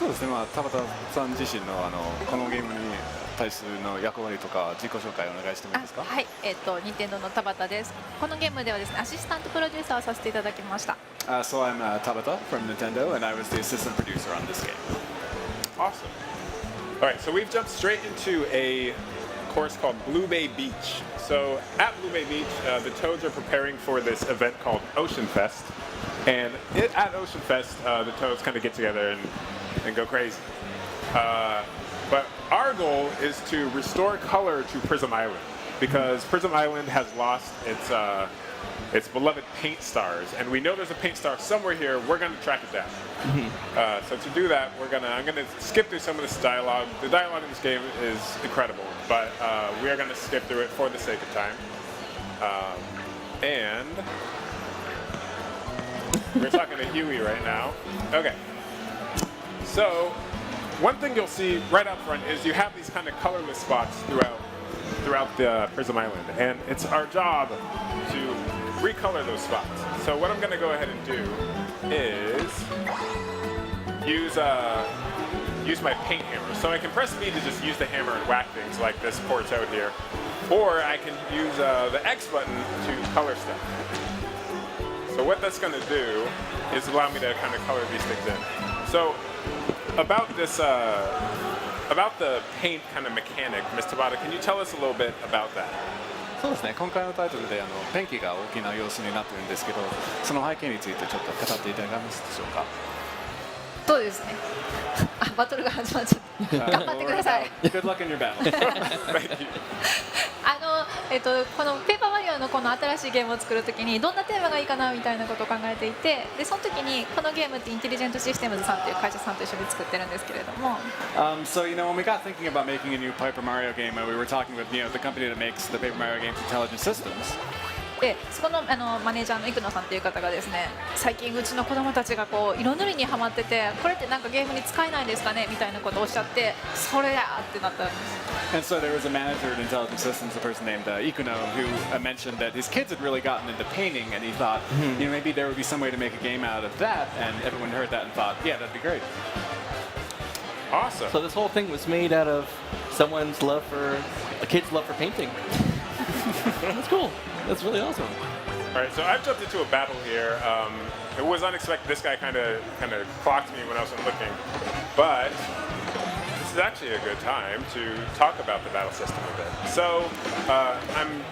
そうですね、まあ、田畑さん自身のこのゲームに対するの役割とか自己紹介をお願いしてもいいですか？はい、任天堂の田畑です。このゲームではですね、アシスタントプロデューサーをさせていただきました。So I'm Tabata from Nintendo, and I was the assistant producer on this game. Awesome. All right, so we've jumped straight into a course called Blue Bay Beach. So at Blue Bay Beach, the Toads are preparing for this event called Oceanfest. And at Oceanfest, the Toads kind of get together and go crazy. But our goal is to restore color to Prism Island, because Prism Island has lost its beloved paint stars, and we know there's a paint star somewhere here. We're going to track it down. So to do that, I'm going to skip through some of this dialogue. The dialogue in this game is incredible, but we are going to skip through it for the sake of time. And we're talking to Huey right now. Okay. So one thing you'll see right up front is you have these kind of colorless spots throughout the Prism Island, and it's our job to recolor those spots. So what I'm going to go ahead and do is use my paint hammer. So I can press B to just use the hammer and whack things like this poor toad here, or I can use the X button to color stuff. So what that's going to do is allow me to kind of color these things in. So about this, about the paint kind of mechanic, Ms. Tabata, can you tell us a little bit about that? そうですね、今回のタイトルでペンキが大きな要素になってるんですけど、その背景についてちょっと語っていただけますでしょうか？そうですね。バトルが始まっちゃった。頑張ってください。Good luck in your battle. Thank you. このペーパーマリオのこの新しいゲームを作るときにどんなテーマがいいかなみたいなことを考えていて、でその時にこのゲームってインテリジェントシステムズさんという会社さんと一緒に作ってるんですけれども。So when we got thinking about making a new Paper Mario game, we were talking with the company that makes the Paper Mario games, Intelligent Systems. でそこのマネージャーの生野さんという方がですね、最近うちの子供たちがこう色塗りにハマってて、これってなんかゲームに使えないですかねみたいなことをおっしゃって、それやってなったんです。And so there was a manager at Intelligent Systems, a person named Ikuno, who mentioned that his kids had really gotten into painting, and he thought, maybe there would be some way to make a game out of that. And everyone heard that and thought, yeah, that'd be great. Awesome. So this whole thing was made out of someone's love for a kid's love for painting. That's cool. That's really awesome. All right, so I've jumped into a battle here. It was unexpected. This guy kind of clocked me when I wasn't looking, but this is actually a good time to talk about the battle system a bit. So I'm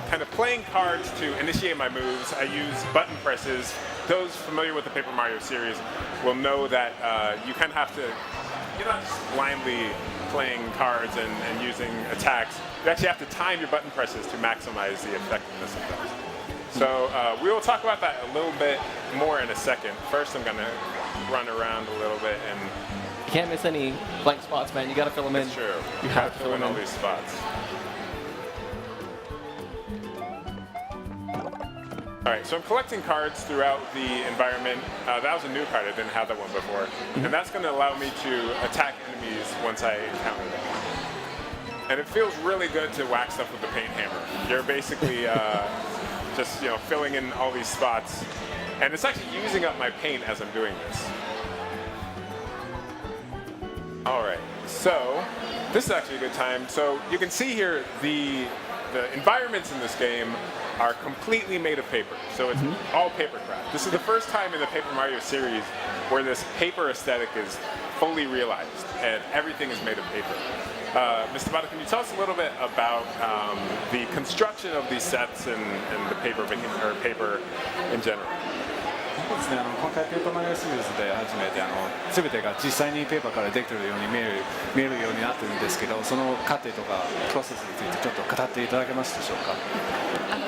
kind of playing cards to initiate my moves. I use button presses. Those familiar with the Paper Mario series will know that you kind of have to, you're not just blindly playing cards and using attacks. You actually have to time your button presses to maximize the effectiveness of those. So we will talk about that a little bit more in a second. First, I'm going to run around a little bit and... You can't miss any blank spots, man. You got to fill them in. It's true. You have to fill in all these spots. All right, so I'm collecting cards throughout the environment. That was a new card. I didn't have that one before. And that's going to allow me to attack enemies once I encounter them. And it feels really good to whack stuff with the paint hammer. You're basically just filling in all these spots. And it's actually using up my paint as I'm doing this. All right, so this is actually a good time. So you can see here the environments in this game are completely made of paper. So it's all paper craft. This is the first time in the Paper Mario series where this paper aesthetic is fully realized and everything is made of paper. Mr. Bada, can you tell us a little bit about the construction of these sets and the paper in general? そうですね、今回ペーパーマリオシリーズで初めて全てが実際にペーパーからできているように見えるようになってるんですけど、その過程とかプロセスについてちょっと語っていただけますでしょうか。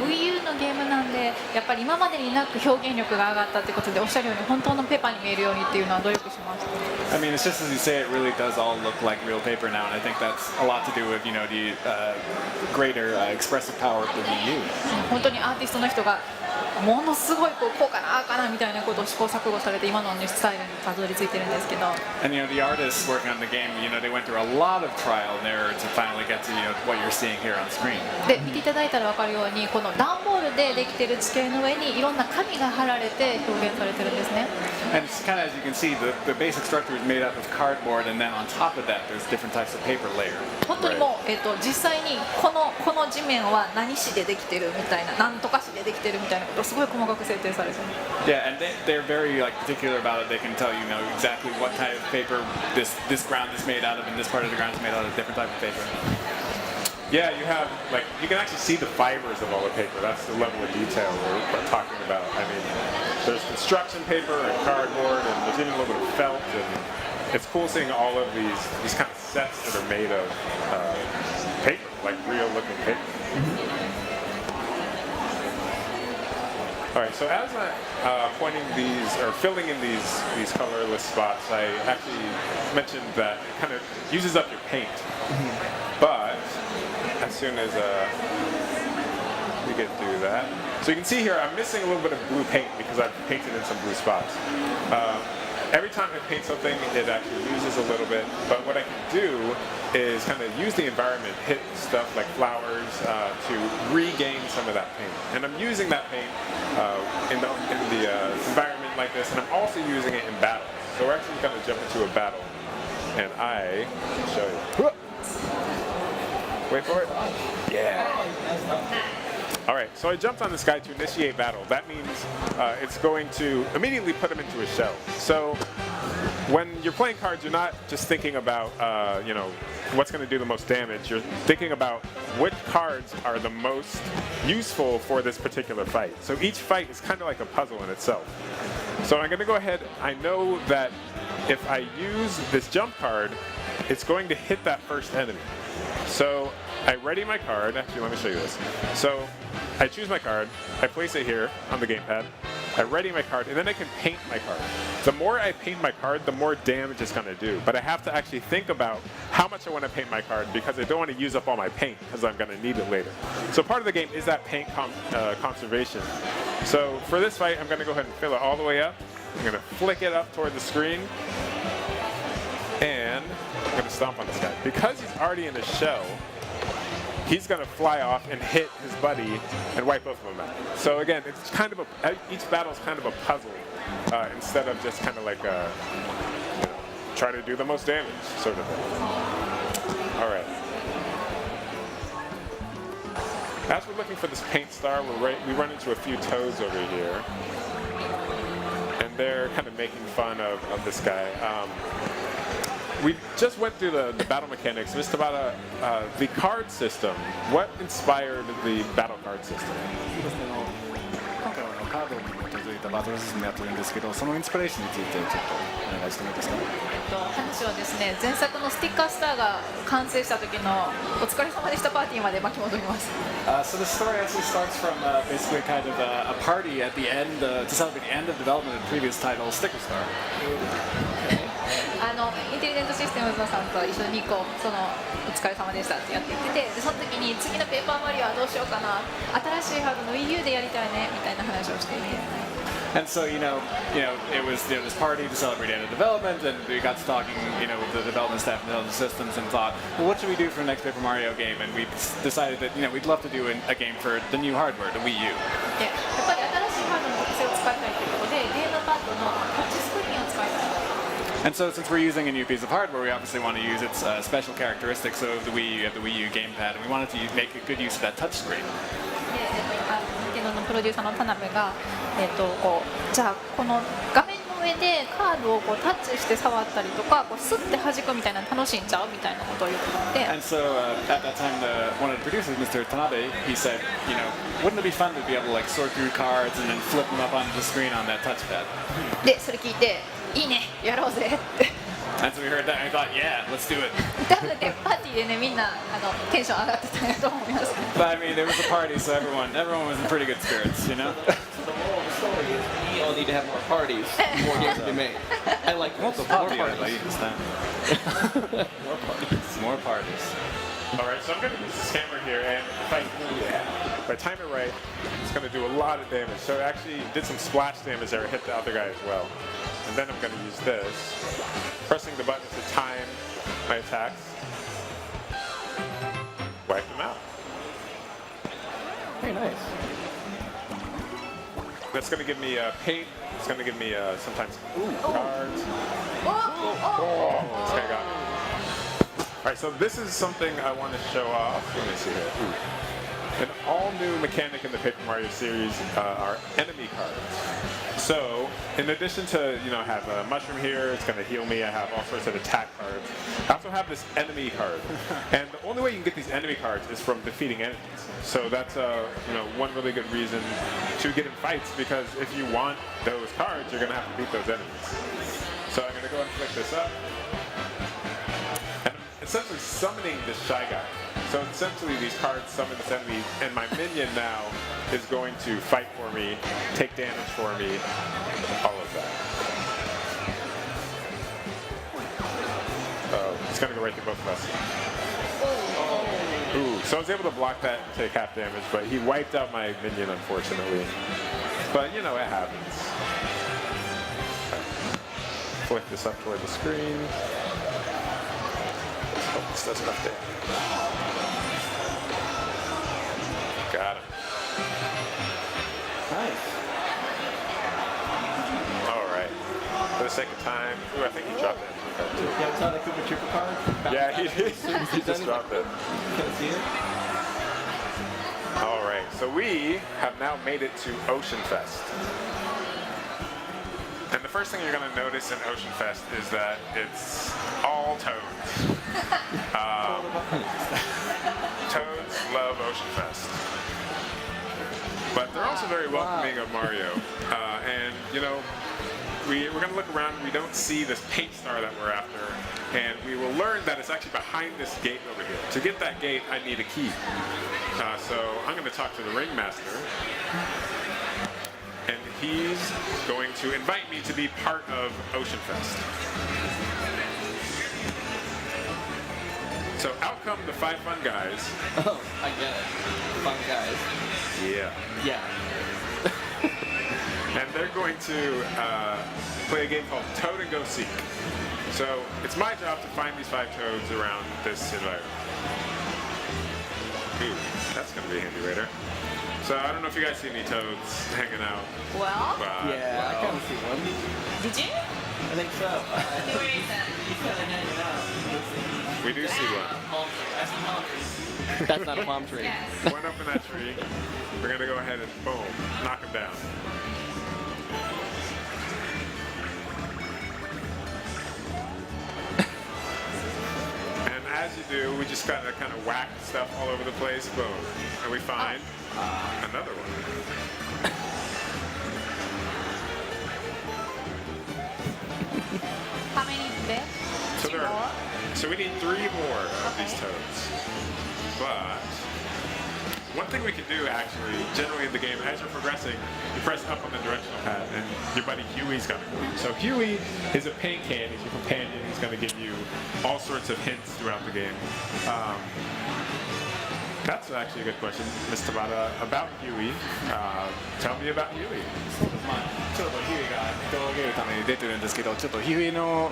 Wii U のゲームなんで、やっぱり今までになく表現力が上がったってことで、おっしゃるように本当のペーパーに見えるようにっていうのは努力しました。I mean, it's just as you say, it really does all look like real paper now, and I think that's a lot to do with the greater expressive power of the Wii U. 本当にアーティストの人がものすごいこうかなああかなみたいなことを試行錯誤されて今のスタイルにたどり着いてるんですけど。 And the artists working on the game, they went through a lot of trial and error to finally get to what you're seeing here on screen. で見ていただいたら分かるようにこの段ボールでできている地形の上にいろんな紙が貼られて表現されてるんですね。 And it's kind of, as you can see, the basic structure is made up of cardboard, and then on top of that, there's different types of paper layer. 本当にもう、実際にこの地面は何紙でできてるみたいな、なんとか紙でできてるみたいなことをすごい細かく設定されてる。 Yeah, and they're very particular about it. They can tell you, exactly what type of paper this ground is made out of, and this part of the ground is made out of a different type of paper. Yeah, you have you can actually see the fibers of all the paper. That's the level of detail we're talking about. I mean, there's construction paper and cardboard, and there's even a little bit of felt, and it's cool seeing all of these kind of sets that are made of paper, like real-looking paper. All right, so as I'm pointing these or filling in these colorless spots, I actually mentioned that it kind of uses up your paint, but as soon as we get through that. So you can see here I'm missing a little bit of blue paint because I've painted in some blue spots. Every time I paint something, it actually loses a little bit, but what I can do is kind of use the environment, hit stuff like flowers to regain some of that paint. And I'm using that paint in the environment like this, and I'm also using it in battle. So we're actually going to jump into a battle, and I will show you. Wait for it. Yeah. All right, so I jumped on this guy to initiate battle. That means it's going to immediately put him into a shell. So when you're playing cards, you're not just thinking about, what's going to do the most damage. You're thinking about which cards are the most useful for this particular fight. So each fight is kind of like a puzzle in itself. So I'm going to go ahead. I know that if I use this jump card, it's going to hit that first enemy. So I ready my card. Actually, let me show you this. So I choose my card. I place it here on the gamepad. I ready my card, and then I can paint my card. The more I paint my card, the more damage it's going to do. But I have to actually think about how much I want to paint my card because I don't want to use up all my paint because I'm going to need it later. So part of the game is that paint conservation. So for this fight, I'm going to go ahead and fill it all the way up. I'm going to flick it up toward the screen. And I'm going to stomp on this guy. Because he's already in a shell, he's going to fly off and hit his buddy and wipe both of them out. So again, it's kind of each battle is kind of a puzzle instead of just kind of like try to do the most damage sort of thing. All right. As we're looking for this paint star, we run into a few toads over here, and they're kind of making fun of this guy. We just went through the battle mechanics, just about the card system. What inspired the battle card system? 今回はカードに基づいたバトルシステムやってるんですけど、そのインスピレーションについてちょっとお願いしてもいいですか。話はですね、前作のスティッカースターが完成した時のお疲れ様でしたパーティーまで巻き戻ります。So the story actually starts from basically kind of a party at the end to celebrate the end of development of the previous title, Sticker Star. インテリジェントシステムズさんと一緒にお疲れ様でしたってやっていってて、でその時に次のペーパーマリオはどうしようかな、新しいハードの Wii U でやりたいねみたいな話をしていて。And so it was this party to celebrate the end of development, and we got to talking with the development staff and the systems, and thought, well, what should we do for the next Paper Mario game? And we decided that we'd love to do a game for the new hardware, the Wii U. でやっぱり新しいハードの特性を使いたいということで、ゲームパッドのタッチスクリーンを使いたい。And so since we're using a new piece of hardware, we obviously want to use its special characteristics. So the Wii U, you have the Wii U gamepad, and we wanted to make a good use of that touch screen. で、のプロデューサーの田辺が、じゃあこの画面の上でカードをタッチして触ったりとか、スッて弾くみたいなの楽しんじゃうみたいなことを言ってて。And so at that time, one of the producers, Mr. Tanabe, he said, wouldn't it be fun to be able to sort through cards and then flip them up onto the screen on that touchpad? で、それ聞いて、いいね、やろうぜって。And so we heard that and we thought, yeah, let's do it. 多分ね、パーティーでね、みんなテンション上がってたんやと思います。But I mean, it was a party, so everyone was in pretty good spirits, So the moral of the story is we all need to have more parties, more games to be made. I like this. More parties. More parties. More parties. All right, so I'm going to use this hammer here, and if I time it right, it's going to do a lot of damage. So it actually did some splash damage there, hit the other guy as well. And then I'm going to use this, pressing the button to time my attacks. Wipe them out. Very nice. That's going to give me paint. It's going to give me sometimes cards. This guy got me. All right, so this is something I want to show off. Let me see here. An all-new mechanic in the Paper Mario series are enemy cards. So, in addition to have a mushroom here, it's going to heal me. I have all sorts of attack cards. I also have this enemy card, and the only way you can get these enemy cards is from defeating enemies. So that's one really good reason to get in fights, because if you want those cards, you're going to have to beat those enemies. So I'm going to go ahead and flick this up. And I'm essentially summoning this Shy Guy. So essentially these cards summon this enemy, and my minion now is going to fight for me, take damage for me, all of that. It's going to go right through both of us. Ooh, so I was able to block that and take half damage, but he wiped out my minion, unfortunately. But, it happens. Flick this up toward the screen. Oh, this does enough damage. Got him. Nice. All right. For the sake of time, ooh, I think he dropped that card too. Yeah, we saw the Koopa Troopa card. Yeah, he did. He just dropped it. Can see it? All right, so we have now made it to Oceanfest. And the first thing you're going to notice in Oceanfest is that it's all toads. Toads love Oceanfest. But they're also very welcoming of Mario. And, we're going to look around. We don't see this paint star that we're after. And we will learn that it's actually behind this gate over here. To get that gate, I need a key. So I'm going to talk to the ringmaster. And he's going to invite me to be part of Oceanfest. So out come the 5 fun guys. Oh, I get it. Fun guys. Yeah. Yeah. And they're going to play a game called Toad and Go Seek. So it's my job to find these 5 toads around this environment. Ooh, that's going to be handy later. So I don't know if you guys see any toads hanging out. Well, Yeah, I kind of see one. did you? I think so. He's kind of hanging out. We do see one. I see palm trees. That's not a palm tree. Yes. One up in that tree. We're going to go ahead and boom, knock him down. And as you do, we just gotta kind of whack stuff all over the place, boom. And we find another one. How many left? So, Two more? so we need 3 more of these toads. But one thing we can do actually, generally in the game, as you're progressing, you press up on the directional pad and your buddy Huey's gonna go. So Huey is a paint can, he's your companion, he's gonna give you all sorts of hints throughout the game. That's actually a good question, Ms. Tabata, about Huey. Tell me about Huey. ちょっとヒューイが人を上げるために出てるんですけど、ちょっとヒューイの、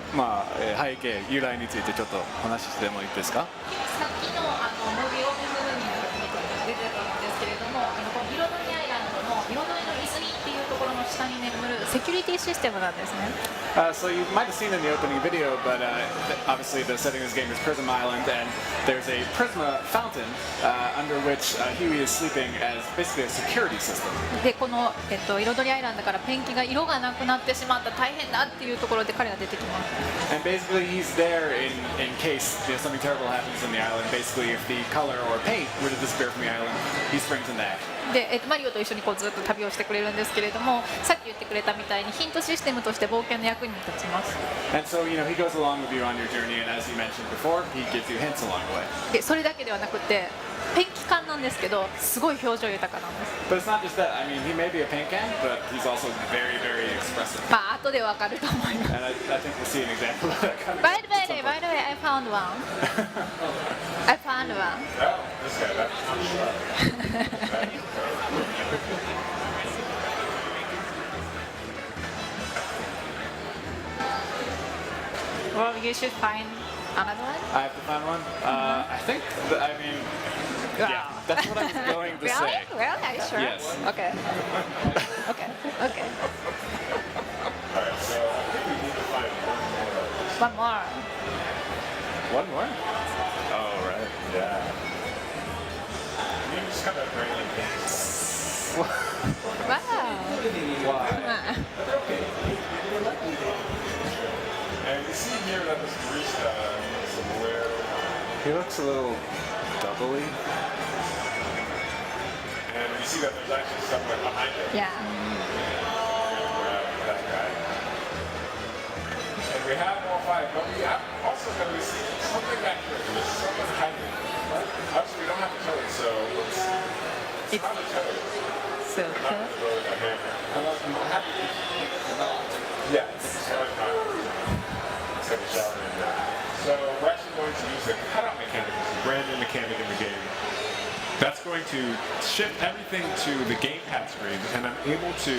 背景、由来についてちょっと話してもいいですか？さっきのムービーオープン部分に出てたんですけれども、この彩りアイランドの彩りの泉っていうところの下に眠るセキュリティシステムなんですね。So you might have seen in the opening video, but obviously the setting of this game is Prism Island, and there's a Prisma fountain under which Huey is sleeping as basically a security system. でこの、彩りアイランドからペンキが色がなくなってしまった大変だっていうところで彼が出てきます。 And basically he's there in case something terrible happens in the island. Basically, if the color or paint were to disappear from the island, he springs in that. で、マリオと一緒にこうずっと旅をしてくれるんですけれども、さっき言ってくれたみたいにヒントシステムとして冒険の役に立ちます。 And so, he goes along with you on your journey, and as you mentioned before, he gives you hints along the way. でそれだけではなくてペンキ缶なんですけどすごい表情豊かなんです。 But it's not just that. I mean, he may be a paint can, but he's also very, very expressive. まあ後でわかると思います。 And I think we'll see an example of that coming. By the way, I found one. I found fun one. Oh, this guy, that's not sure. Well, you should find another one. I have to find one. I think. I mean, yeah, that's what I was going to Really? say. Really? Are you sure? Yes. Okay. Okay. Okay. Alright, so I think we need to find One more. One more. Oh right. Yeah. You just kind of random things. Wow. Why? And you see here that this barista is where. He looks a little doubly. And you see that there's actually someone behind it. Yeah. That guy. And we have all 5, but we have also noticed something back here. There's someone hiding. Obviously, we don't have to tell it, so it's not a toad. So Not cool. really a hammer. Yeah, it's really not. Let's take a shower in there. So we're actually going to use the cutout mechanic, which is a brand new mechanic in the game. That's going to shift everything to the gamepad screen, and I'm able to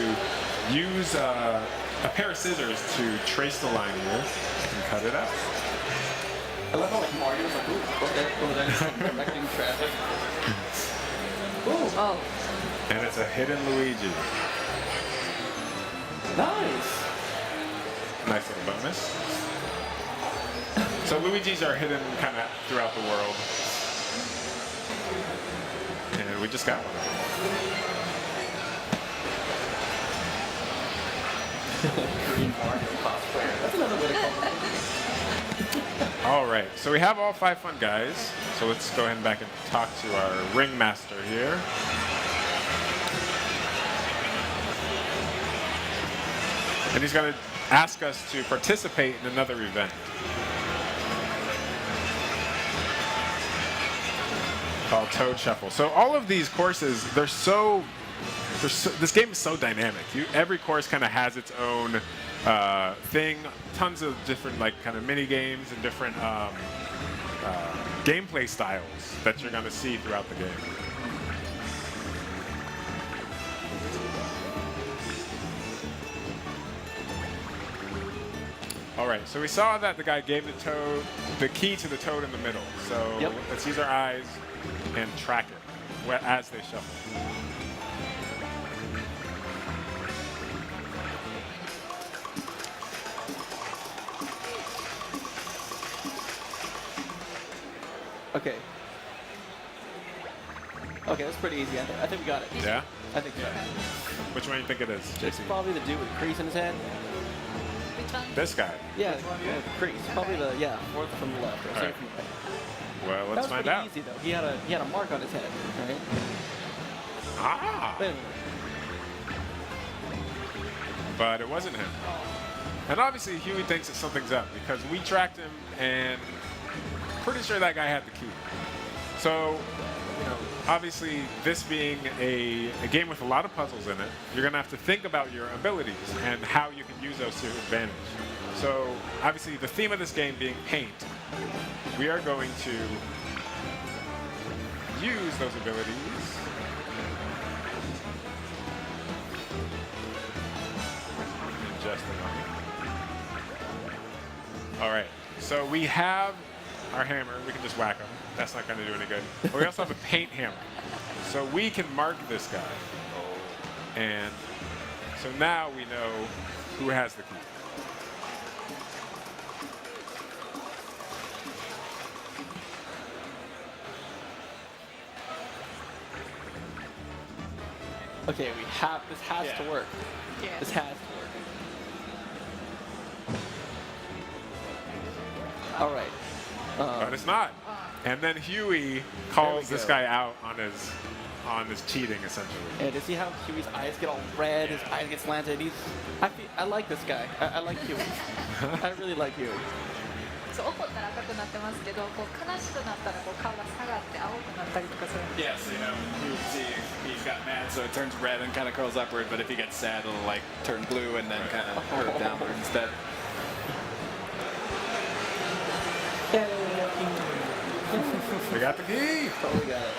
use a pair of scissors to trace the line here and cut it out. I love how like Mario's like, ooh, over there, directing traffic. Ooh, Oh. And it's a hidden Luigi. nice. Nice little bonus. So Luigi's are hidden kind of throughout the world. And we just got one. Green Mario cosplayer. That's another way to call it. All right, so we have all 5 fun guys. So let's go ahead and back and talk to our ringmaster here. And he's going to ask us to participate in another event called Toad Shuffle. So all of these courses, this game is so dynamic. Every course kind of has its own thing. Tons of different like kind of mini games and different gameplay styles that you're going to see throughout the game. All right, so we saw that the guy gave the toad the key to the toad in the middle. So Yep. let's use our eyes and track it as they shuffle. Okay. Okay, that's pretty easy. I think we got it. Yeah? I think so. Which one do you think it is, It's JC? probably the dude with the crease in his head. Which one? This guy. Yeah, the crease. Probably the fourth from the left or second Alright. from the right. Well, That let's was find pretty out. easy though. He had a mark on his head, right? Ah! But anyway. But it wasn't him. And obviously Huey thinks that something's up because we tracked him and pretty sure that guy had the key. So, you know, obviously this being a game with a lot of puzzles in it, you're gonna have to think about your abilities and how you can use those to your advantage. So obviously the theme of this game being paint, we are going to use those abilities in just a moment. All right, so we have our hammer. We can just whack him. That's not going to do any good. But we also have a paint hammer. So we can mark this guy. And so now we know who has the key. Okay, this has Yeah. to work. Yes. This has to work. All right. But it's not. And then Huey calls this go. guy out on his cheating, essentially. And does he have Huey's eyes get all red? His eyes get slanted. I like this guy. I like Huey. I really like Huey. そう怒ったら赤くなってますけど、こう悲しくなったらこう顔が下がって青くなったりとかする。 Yes, you know, you can see he's got mad, so it turns red and kind of curls upward. But if he gets sad, it'll like turn blue and then kind of curve downward instead. We got the key. Totally got it.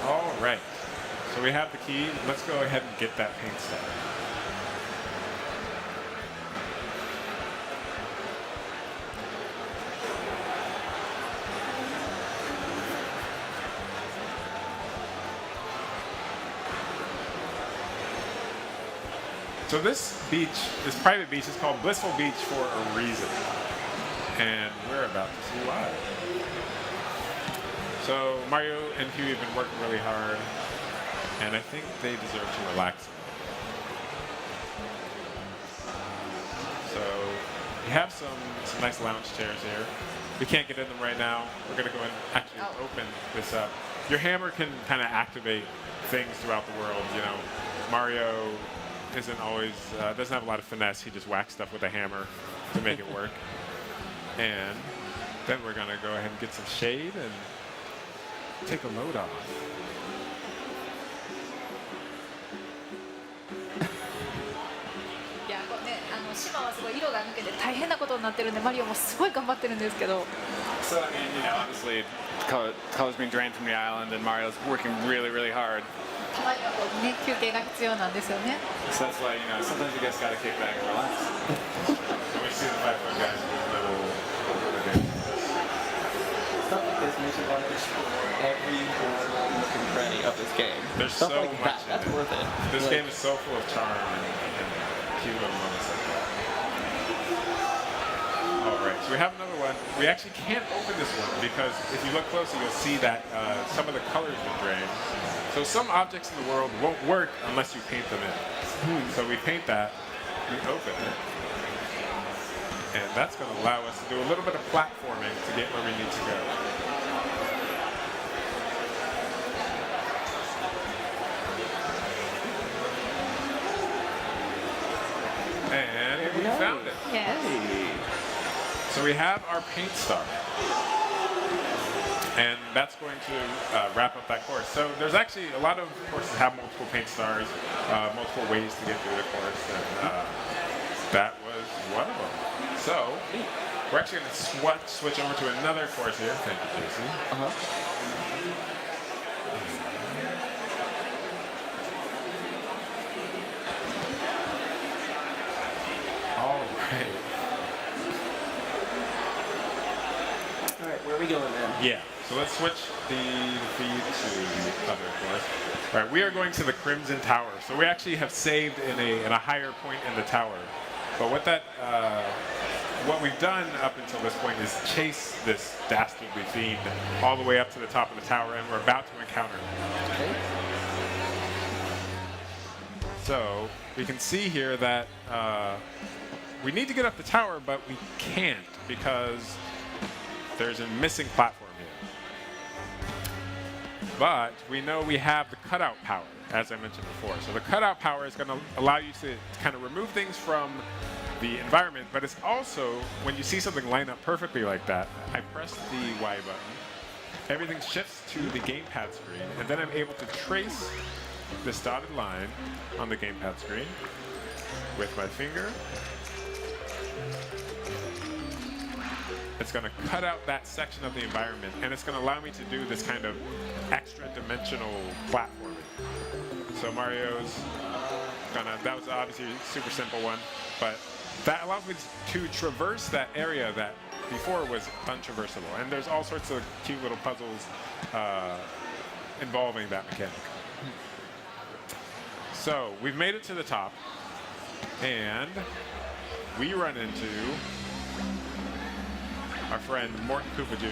All right. So we have the key. Let's go ahead and get that paint started. So this beach, this private beach, is called Blissful Beach for a reason. And we're about to see why. So Mario and Huey have been working really hard, and I think they deserve to relax. So we have some nice lounge chairs here. We can't get in them right now. We're gonna go and actually open this up. Your hammer can kind of activate things throughout the world. You know, Mario isn't always, doesn't have a lot of finesse. He just whacks stuff with a hammer to make it work. And then we're gonna go ahead and get some shade and take a load off. いやこうね、島はすごい色が抜けて大変なことになってるんで、マリオもすごい頑張ってるんですけど。 So I mean, you know, obviously, color's being drained from the island, and Mario's working really, really hard. たまにはこうね、休憩が必要なんですよね。 So that's why, you know, sometimes you just gotta kick back and relax. So we see the 5-foot guys do a little Stuff like this makes you want to explore every corner nook and cranny of this game. There's Stuff so like much that. That's in it. worth it. This Like, game is so full of charm and cute little moments like that. All right, so we have another one. We actually can't open this one because if you look closely, you'll see that some of the colors have drained. So some objects in the world won't work unless you paint them in. So we paint that, we open it, and that's going to allow us to do a little bit of platforming to get where we need to go. And we found it. Yes. So we have our paint star. And that's going to wrap up that course. So there's actually a lot of courses have multiple paint stars, multiple ways to get through the course, and that was one of them. So we're actually going to switch over to another course here. Thank you, Casey. All right. All right, where are we going then? Yeah. So let's switch the feed to the other course. All right, we are going to the Crimson Tower. So we actually have saved in a higher point in the tower. But what we've done up until this point is chase this dastardly fiend all the way up to the top of the tower, and we're about to encounter him. Okay. So we can see here that we need to get up the tower, but we can't because there's a missing platform here. But we know we have the cutout power, as I mentioned before. So the cutout power is going to allow you to kind of remove things from the environment, but it's also, when you see something line up perfectly like that, I press the Y button, everything shifts to the gamepad screen, and then I'm able to trace this dotted line on the gamepad screen with my finger. It's going to cut out that section of the environment, and it's going to allow me to do this kind of extra dimensional platforming. So Mario's that was obviously a super simple one, but that allows me to traverse that area that before was untraversable. And there's all sorts of cute little puzzles involving that mechanic. So we've made it to the top, and we run into our friend Morton Koopa Jr.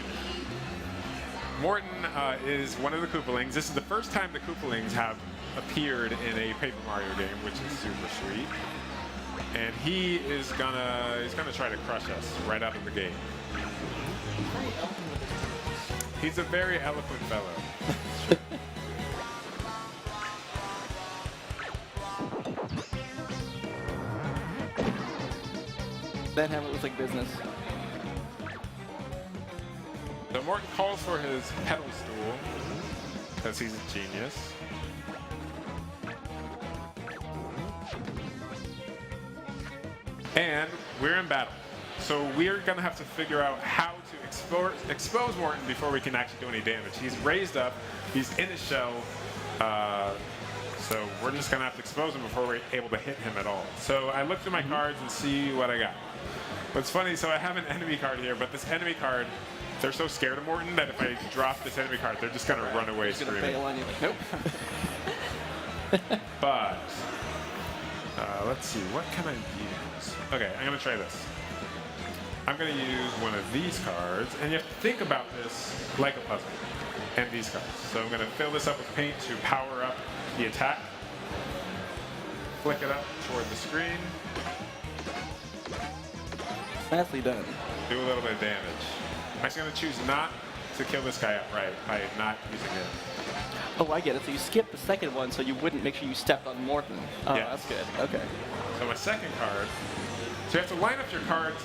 Morton is one of the Koopalings. This is the first time the Koopalings have appeared in a Paper Mario game, which is super sweet. And he's gonna try to crush us right out of the gate. He's a very eloquent fellow. That hammer looks like business. So Morton calls for his pedal stool because he's a genius. And we're in battle. So we're going to have to figure out how to expose Morton before we can actually do any damage. He's raised up. He's in his shell. So we're just going to have to expose him before we're able to hit him at all. So I look through my cards and see what I got. What's funny, so I have an enemy card here, but this enemy card, they're so scared of Morton that if I drop this enemy card, they're just going to run away He's gonna screaming. bail on you. Like, nope. But let's see, what can I use? Okay, I'm going to try this. I'm going to use one of these cards, and you have to think about this like a puzzle, and these cards. So I'm going to fill this up with paint to power up the attack. Flick it up toward the screen. Nicely done. Do a little bit of damage. I'm just going to choose not to kill this guy outright by not using it. Oh, I get it. So you skipped the second one so you wouldn't make sure you stepped on Morton. Oh, Yes. that's good. Okay. So my second card, so you have to line up your cards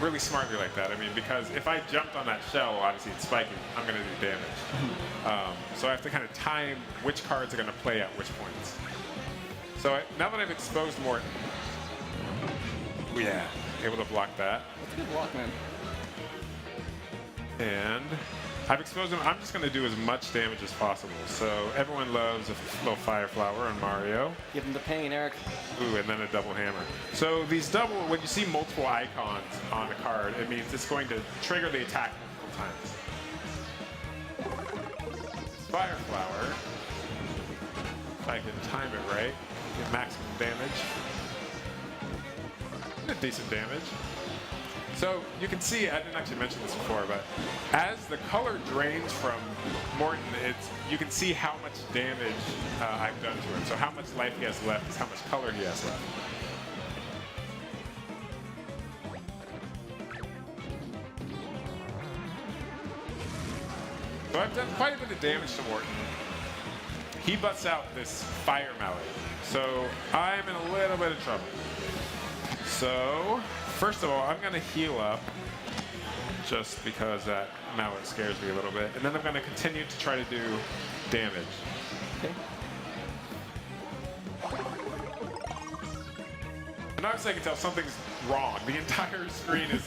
really smartly like that. I mean, because if I jumped on that shell, obviously it's spiking, I'm going to do damage. So I have to kind of time which cards are going to play at which points. So now that I've exposed Morton, yeah, able to block that. That's a good block, man. And I've exposed him. I'm just going to do as much damage as possible. So everyone loves a little fire flower on Mario. Give him the pain, Eric. Ooh, and then a double hammer. So these double, when you see multiple icons on a card, it means it's going to trigger the attack multiple times. This fire flower, if I can time it right, get maximum damage. Decent damage. So you can see, I didn't actually mention this before, but as the color drains from Morton, you can see how much damage I've done to him. So how much life he has left is how much color he has left. So I've done quite a bit of damage to Morton. He busts out this fire mallet. So I'm in a little bit of trouble. So, first of all, I'm going to heal up just because that mallet scares me a little bit. And then I'm going to continue to try to do damage. Okay. And obviously I can tell something's wrong. The entire screen is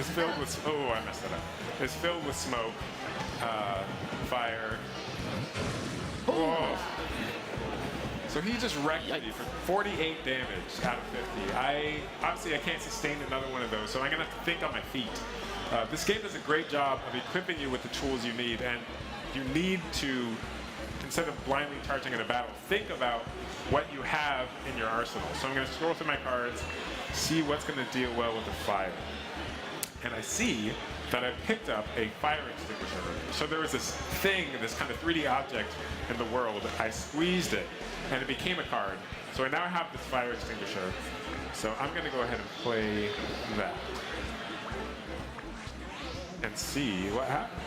filled with, oh, I messed it up. It's filled with smoke, fire. Whoa. So he just wrecked me for 48 damage out of 50. Obviously I can't sustain another one of those, so I'm gonna have to think on my feet. This game does a great job of equipping you with the tools you need, and you need to, instead of blindly charging in a battle, think about what you have in your arsenal. So I'm gonna scroll through my cards, see what's gonna deal well with the fire. And I see that I picked up a fire extinguisher earlier. So there was this thing, this kind of 3D object in the world. I squeezed it, and it became a card. So I now have this fire extinguisher. So I'm going to go ahead and play that and see what happens.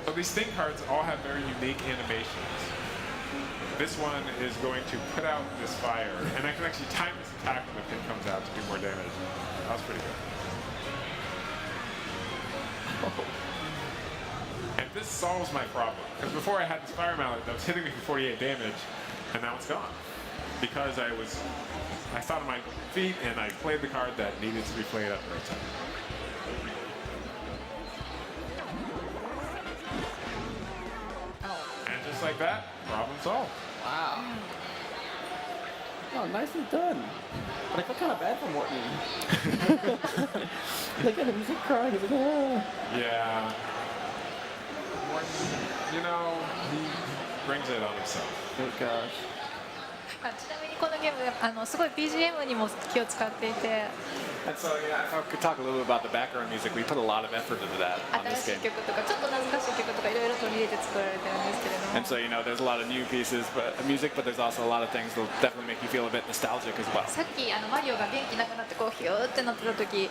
So these thing cards all have very unique animations. This one is going to put out this fire, and I can actually time this attack when the pin comes out to do more damage. That was pretty good. And this solves my problem, because before I had this fire mallet that was hitting me for 48 damage, and now it's gone. Because I thought on my feet, and I played the card that needed to be played at the right time. And just like that, problem solved. Wow. Oh, nicely done. But I feel kind of bad for Morton. Look at him, he's like crying. He's like, ah. Yeah. You know, he brings it on himself. Oh gosh. ちなみにこのゲームすごい BGM にも気を使っていて And so, yeah, if I could talk a little bit about the background music, we put a lot of effort into that on this 新しい game. 曲とかちょっと懐かしい曲とかいろいろ取り入れて作られてるんですけれども And so, there's a lot of new pieces, music, but there's also a lot of things that'll definitely make you feel a bit nostalgic as well. さっきマリオが元気なくなってこうヒューってなってた時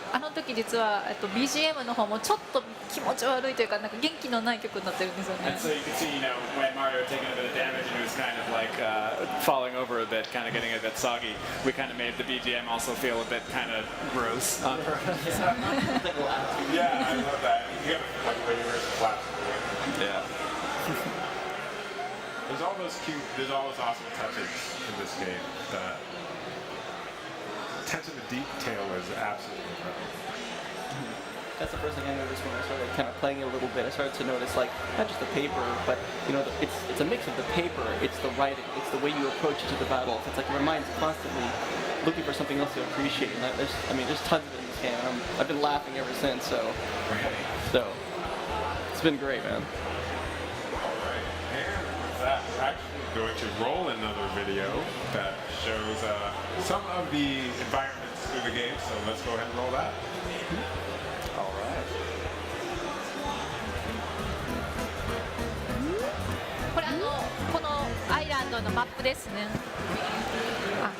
実はBGM の方もちょっと気持ち悪いというかなんか元気のない曲になってるんですよね And so you can see, when Mario had taken a bit of damage and he was kind of like falling over a bit, kind of getting a bit soggy, we kind of made the BGM also feel a bit kind of gross on purpose. Yeah, I love that. You have like way worse flaps. Yeah. There's all those awesome touches in this game. The attention to detail is absolutely incredible. That's the first thing I noticed when I started kind of playing it a little bit. I started to notice, like, not just the paper, but, you know, it's a mix of the paper, it's the writing, it's the way you approach each of the battles. It's like your mind's constantly looking for something else to appreciate. And there's tons of it in this game. I've been laughing ever since, so it's been great, man. Alright, and with that, we're actually going to roll another video that shows some of the environments through the game, so let's go ahead and roll that. Alright. これこのアイランドのマップですね。あ、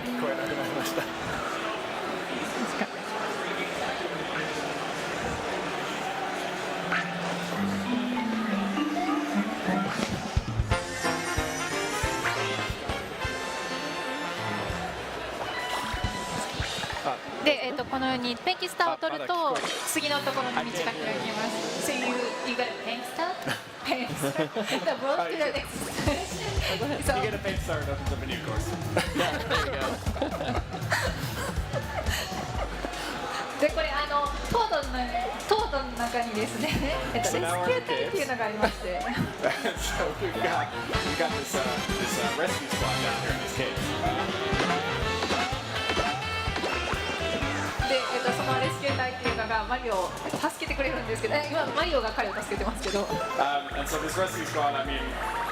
聞こえなくなりました。で、このようにペンキスターを取ると次のところに道が開きます。So you got a pen star? Pen star? The road to the next station. You get a paint star, it opens up a new course. でこれトードの中にですね、レスキュー隊っていうのがありまして。So we've got this rescue squad down here in this cave. で、そのレスキュー隊っていうのがマリオを助けてくれるんですけど、今マリオが彼を助けてますけど。And so this rescue squad, I mean,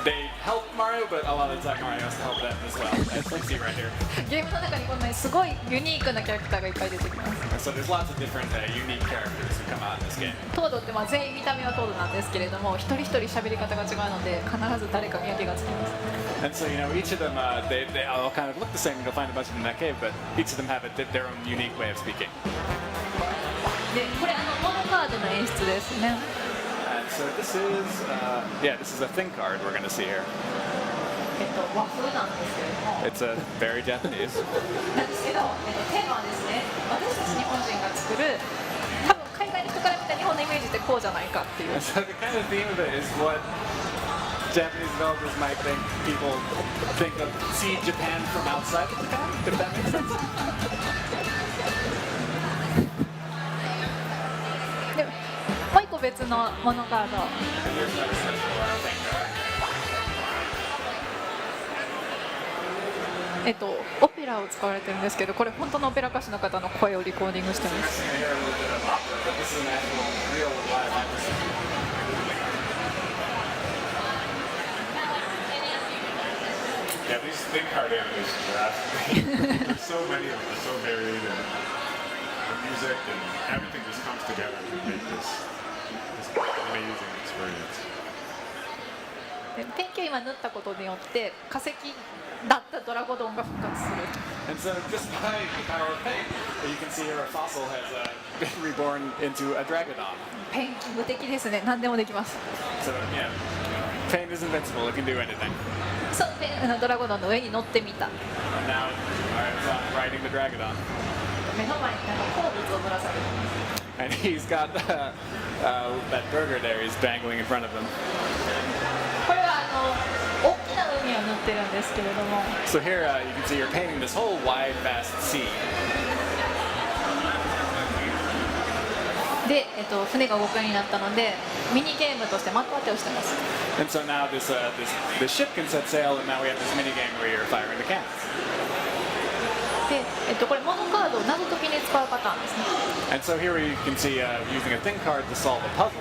they help Mario, but a lot of the time Mario has to help them as well, as you see right here. ゲームの中にこんなにすごいユニークなキャラクターがいっぱい出てきます。 So there's lots of different unique characters who come out in this game. トードって全員見た目はトードなんですけれども、一人一人喋り方が違うので必ず誰か見分けがつきます。 And so, you know, each of them, they all kind of look the same. You'll find a bunch of them in that cave, but each of them have their own unique way of speaking. で、これモノカードの演出ですね。 And so this is a thing card we're going to see here. 和風なんですけれども。 It's very Japanese. なんですけど、テーマはですね、私たち日本人が作る、多分海外の人から見た日本のイメージってこうじゃないかっていう。 And so the kind of theme of it is what Japanese developers might think people see Japan from outside of Japan, if that makes sense. でもう一個別のモノカード。 And here's another set for our thing card. オペラを使われてるんですけど、これ本当のオペラ歌手の方の声をリコーディングしてます。 We're gonna hear a little bit of opera, but this is an actual, real live opera. Yeah, these thing card animations are absolutely. There's so many of them. They're so varied, and the music and everything just comes together to make this amazing experience. でペンキを今塗ったことによって化石だったドラゴドンが復活する。 And so just by the power of paint, you can see here a fossil has been reborn into a dragodon. ペンキ無敵ですね。何でもできます。 So yeah, paint is invincible. It can do anything. そうドラゴドンの上に乗ってみた。 And now it's riding the dragodon. 目の前に鉱物をぶら下げてます。 And he's got that burger there he's dangling in front of him. これは大きな海を塗ってるんですけれども。 So here you can see you're painting this whole wide, vast sea. で、船が動くようになったのでミニゲームとして的当てをしてます。 And so now this ship can set sail, and now we have this mini game where you're firing the cannons. で、これモノカードを謎解きに使うパターンですね。 And so here you can see using a thing card to solve a puzzle.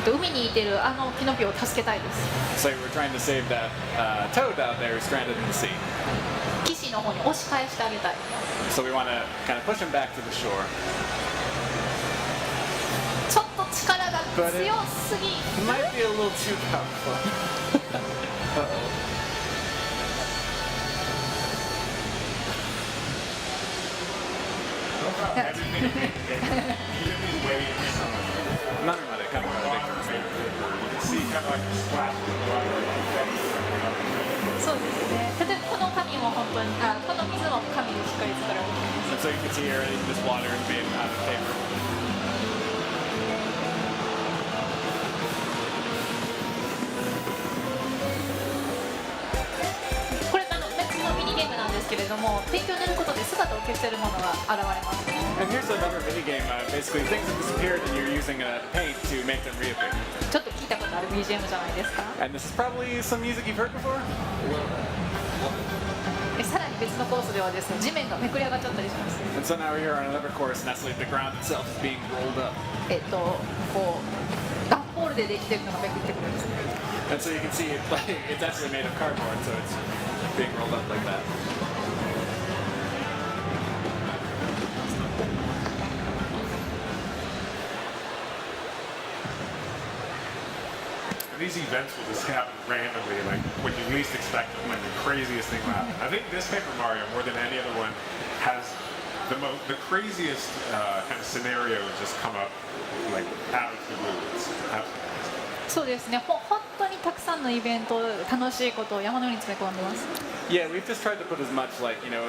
海にいてるキノピオを助けたいです。 So we're trying to save that toad out there who's stranded in the sea. 岸の方に押し返してあげたい。 So we want to kind of push him back to the shore. ちょっと力が強すぎ。 It might be a little too powerful. Uh-oh. 何までカメラができてますね。そうですね。例えばこの紙も本当にこの水も紙でしっかり作られています。 And so you can see here this water is made out of paper. ども、ペイントを塗ることで姿を消しているものが現れます。 And here's another mini game. Basically, things have disappeared, and you're using paint to make them reappear. ちょっと聞いたことある BGM じゃないですか。 And this is probably some music you've heard before. さらに別のコースではですね、地面がめくり上がっちゃったりします。 And so now we're here on another course, and that's like the ground itself is being rolled up. こう段ボールでできてるのがめくってくるんですね。 And so you can see it's actually made of cardboard, so it's being rolled up like that. These events will just happen randomly, like when you least expect them, when the craziest thing will happen. I think this Paper Mario, more than any other one, has the craziest kind of scenarios just come up like out of the blue. It's absolutely. そうですね、本当にたくさんのイベント、楽しいことを山のように詰め込んでます。 Yeah, we've just tried to put as much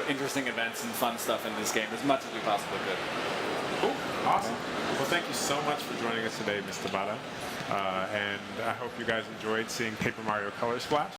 interesting events and fun stuff in this game as much as we possibly could. Cool, awesome. Well, thank you so much for joining us today, Mr. Bada. And I hope you guys enjoyed seeing Paper Mario Color Splash.